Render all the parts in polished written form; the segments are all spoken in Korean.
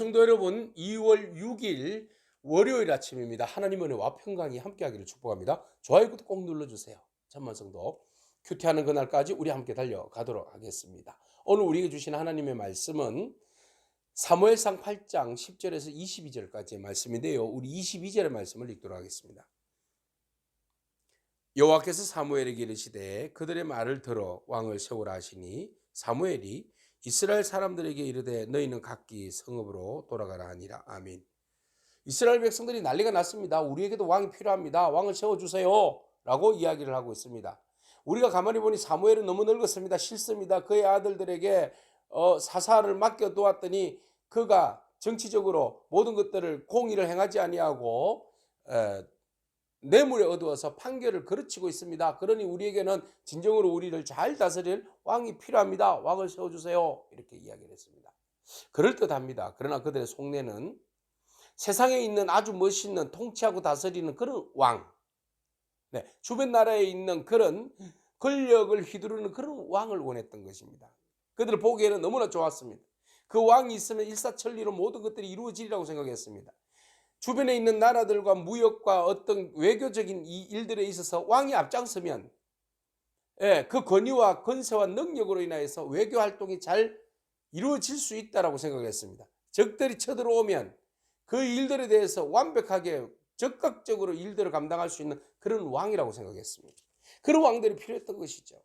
성도 여러분, 2월 6일 월요일 아침입니다. 하나님 은혜와 평강이 함께하기를 축복합니다. 좋아요, 구독 꼭 눌러주세요. 천만 성도 큐티하는 그날까지 우리 함께 달려가도록 하겠습니다. 오늘 우리에게 주신 하나님의 말씀은 사무엘상 8장 10절에서 22절까지의 말씀인데요. 우리 22절의 말씀을 읽도록 하겠습니다. 여호와께서 사무엘에게 이르시되 그들의 말을 들어 왕을 세우라 하시니 사무엘이 이스라엘 사람들에게 이르되 너희는 각기 성읍으로 돌아가라 하니라. 아멘. 이스라엘 백성들이 난리가 났습니다. 우리에게도 왕이 필요합니다. 왕을 세워주세요 라고 이야기를 하고 있습니다. 우리가 가만히 보니 사무엘은 너무 늙었습니다. 싫습니다. 그의 아들들에게 사사를 맡겨두었더니 그가 정치적으로 모든 것들을 공의를 행하지 아니하고 뇌물에 어두워서 판결을 거르치고 있습니다. 그러니 우리에게는 진정으로 우리를 잘 다스릴 왕이 필요합니다. 왕을 세워주세요. 이렇게 이야기를 했습니다. 그럴듯합니다. 그러나 그들의 속내는 세상에 있는 아주 멋있는 통치하고 다스리는 그런 왕, 주변 나라에 있는 그런 권력을 휘두르는 그런 왕을 원했던 것입니다. 그들을 보기에는 너무나 좋았습니다. 그 왕이 있으면 일사천리로 모든 것들이 이루어지리라고 생각했습니다. 주변에 있는 나라들과 무역과 어떤 외교적인 이 일들에 있어서 왕이 앞장서면 그 권위와 권세와 능력으로 인하여서 외교 활동이 잘 이루어질 수 있다고 생각했습니다. 적들이 쳐들어오면 그 일들에 대해서 완벽하게 적극적으로 일들을 감당할 수 있는 그런 왕이라고 생각했습니다. 그런 왕들이 필요했던 것이죠.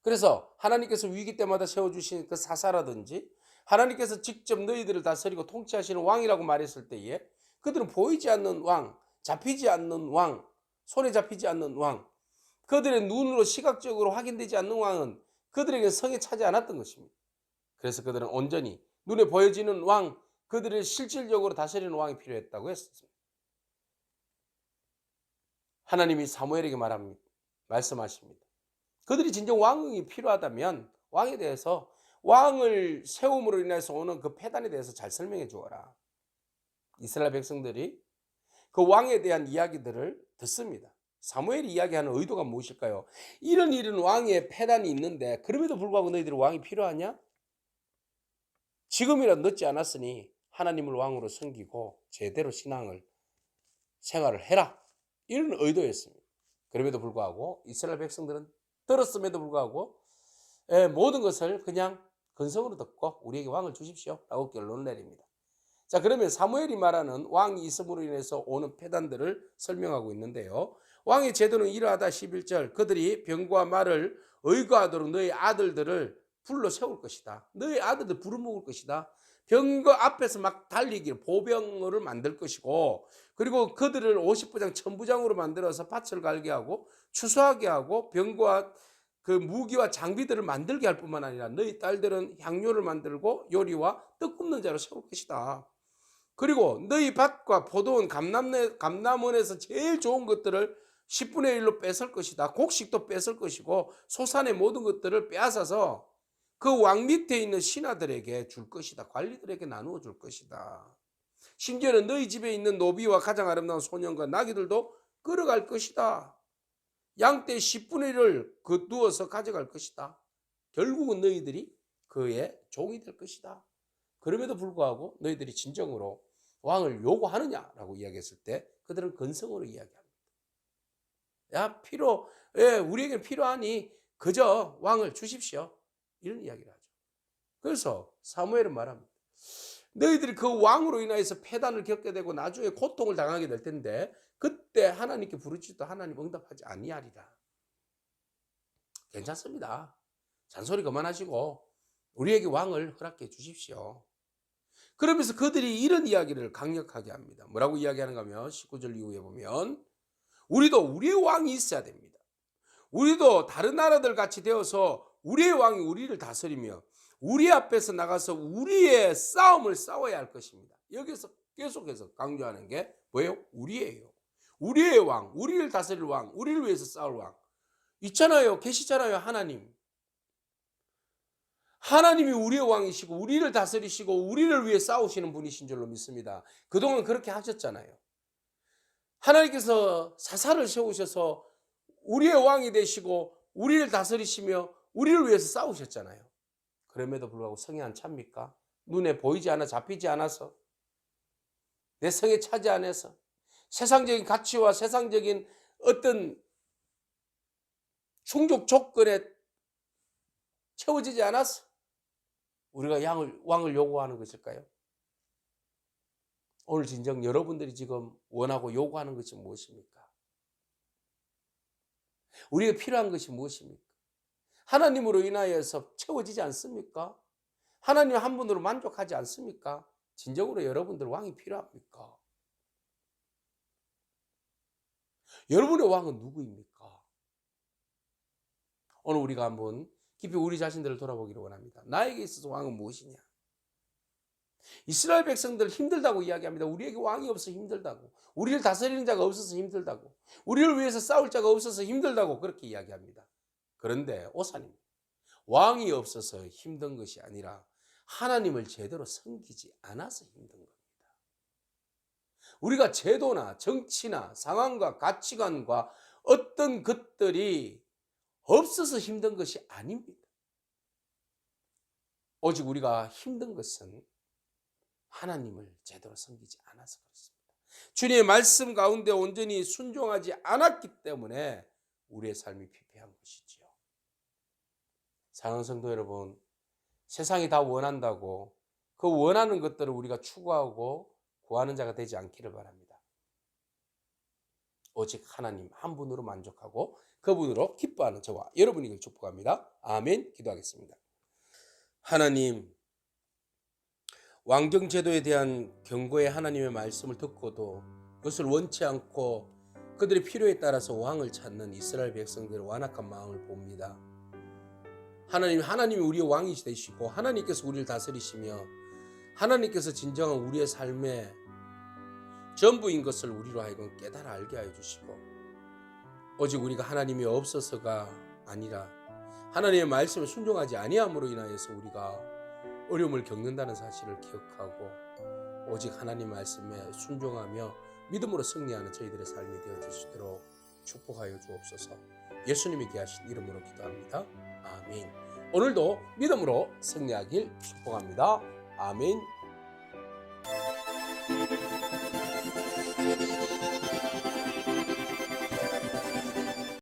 그래서 하나님께서 위기 때마다 세워주신 그 사사라든지 하나님께서 직접 너희들을 다스리고 통치하시는 왕이라고 말했을 때에 그들은 보이지 않는 왕, 잡히지 않는 왕, 손에 잡히지 않는 왕, 그들의 눈으로 시각적으로 확인되지 않는 왕은 그들에게 성에 차지 않았던 것입니다. 그래서 그들은 온전히 눈에 보여지는 왕, 그들을 실질적으로 다스리는 왕이 필요했다고 했습니다. 하나님이 사무엘에게 말씀하십니다. 그들이 진정 왕이 필요하다면 왕에 대해서 왕을 세움으로 인해서 오는 그 패단에 대해서 잘 설명해 주어라. 이스라엘 백성들이 그 왕에 대한 이야기들을 듣습니다. 사무엘이 이야기하는 의도가 무엇일까요? 이런 왕의 패단이 있는데 그럼에도 불구하고 너희들이 왕이 필요하냐? 지금이라도 늦지 않았으니 하나님을 왕으로 섬기고 제대로 생활을 해라. 이런 의도였습니다. 그럼에도 불구하고 이스라엘 백성들은 들었음에도 불구하고 모든 것을 그냥 근성으로 듣고 우리에게 왕을 주십시오 라고 결론을 내립니다. 자, 그러면 사무엘이 말하는 왕이 있음으로 인해서 오는 패단들을 설명하고 있는데요. 왕의 제도는 이러하다. 11절 그들이 병과 말을 의거하도록 너희 아들들을 불러 세울 것이다. 너희 아들들 부려먹을 것이다. 병거 앞에서 막 달리기를 보병을 만들 것이고 그리고 그들을 50부장 1000부장으로 만들어서 밭을 갈게 하고 추수하게 하고 병과 그 무기와 장비들을 만들게 할 뿐만 아니라 너희 딸들은 향료를 만들고 요리와 떡 굽는 자로 세울 것이다. 그리고 너희 밭과 포도원 감남원에서 제일 좋은 것들을 10분의 1로 뺏을 것이다. 곡식도 뺏을 것이고 소산의 모든 것들을 빼앗아서 그 왕 밑에 있는 신하들에게 줄 것이다. 관리들에게 나누어 줄 것이다. 심지어는 너희 집에 있는 노비와 가장 아름다운 소년과 나귀들도 끌어갈 것이다. 양떼 10분의 1을 누워서 가져갈 것이다. 결국은 너희들이 그의 종이 될 것이다. 그럼에도 불구하고 너희들이 진정으로 왕을 요구하느냐라고 이야기했을 때 그들은 근성으로 이야기합니다. 우리에게 필요하니 그저 왕을 주십시오. 이런 이야기를 하죠. 그래서 사무엘은 말합니다. 너희들이 그 왕으로 인하여서 패단을 겪게 되고 나중에 고통을 당하게 될 텐데 그때 하나님께 부르짖어도 하나님 응답하지 아니하리라. 괜찮습니다. 잔소리 그만하시고 우리에게 왕을 허락해 주십시오. 그러면서 그들이 이런 이야기를 강력하게 합니다. 뭐라고 이야기하는가 하면 19절 이후에 보면 우리도 우리의 왕이 있어야 됩니다. 우리도 다른 나라들 같이 되어서 우리의 왕이 우리를 다스리며 우리 앞에서 나가서 우리의 싸움을 싸워야 할 것입니다. 여기서 계속해서 강조하는 게 뭐예요? 우리예요. 우리의 왕, 우리를 다스릴 왕, 우리를 위해서 싸울 왕. 있잖아요. 계시잖아요. 하나님이 우리의 왕이시고 우리를 다스리시고 우리를 위해 싸우시는 분이신 줄로 믿습니다. 그동안 그렇게 하셨잖아요. 하나님께서 사사를 세우셔서 우리의 왕이 되시고 우리를 다스리시며 우리를 위해서 싸우셨잖아요. 그럼에도 불구하고 성에 안 찹니까? 눈에 보이지 않아 잡히지 않아서 내 성에 차지 안해서 세상적인 가치와 세상적인 어떤 충족 조건에 채워지지 않아서 우리가 왕을 요구하는 것일까요? 오늘 진정 여러분들이 지금 원하고 요구하는 것이 무엇입니까? 우리가 필요한 것이 무엇입니까? 하나님으로 인하여서 채워지지 않습니까? 하나님 한 분으로 만족하지 않습니까? 진정으로 여러분들 왕이 필요합니까? 여러분의 왕은 누구입니까? 오늘 우리가 한번 깊이 우리 자신들을 돌아보기를 원합니다. 나에게 있어서 왕은 무엇이냐? 이스라엘 백성들 힘들다고 이야기합니다. 우리에게 왕이 없어 힘들다고. 우리를 다스리는 자가 없어서 힘들다고. 우리를 위해서 싸울 자가 없어서 힘들다고 그렇게 이야기합니다. 그런데 오사님, 왕이 없어서 힘든 것이 아니라 하나님을 제대로 섬기지 않아서 힘든 겁니다. 우리가 제도나 정치나 상황과 가치관과 어떤 것들이 없어서 힘든 것이 아닙니다. 오직 우리가 힘든 것은 하나님을 제대로 섬기지 않아서 그렇습니다. 주님의 말씀 가운데 온전히 순종하지 않았기 때문에 우리의 삶이 피폐한 것이지요. 사랑하는 성도 여러분, 세상이 다 원한다고 그 원하는 것들을 우리가 추구하고 구하는 자가 되지 않기를 바랍니다. 오직 하나님 한 분으로 만족하고 그분으로 기뻐하는 저와 여러분에게 축복합니다. 아멘. 기도하겠습니다. 하나님, 왕정제도에 대한 경고의 하나님의 말씀을 듣고도 그것을 원치 않고 그들의 필요에 따라서 왕을 찾는 이스라엘 백성들의 완악한 마음을 봅니다. 하나님이 우리의 왕이 되시고 하나님께서 우리를 다스리시며 하나님께서 진정한 우리의 삶의 전부인 것을 우리로 하여금 깨달아 알게 하여 주시고 오직 우리가 하나님이 없어서가 아니라 하나님의 말씀에 순종하지 아니함으로 인하여서 우리가 어려움을 겪는다는 사실을 기억하고 오직 하나님 말씀에 순종하며 믿음으로 승리하는 저희들의 삶이 되어주시도록 축복하여 주옵소서. 예수님이 귀하신 이름으로 기도합니다. 아멘. 오늘도 믿음으로 승리하길 축복합니다. 아멘.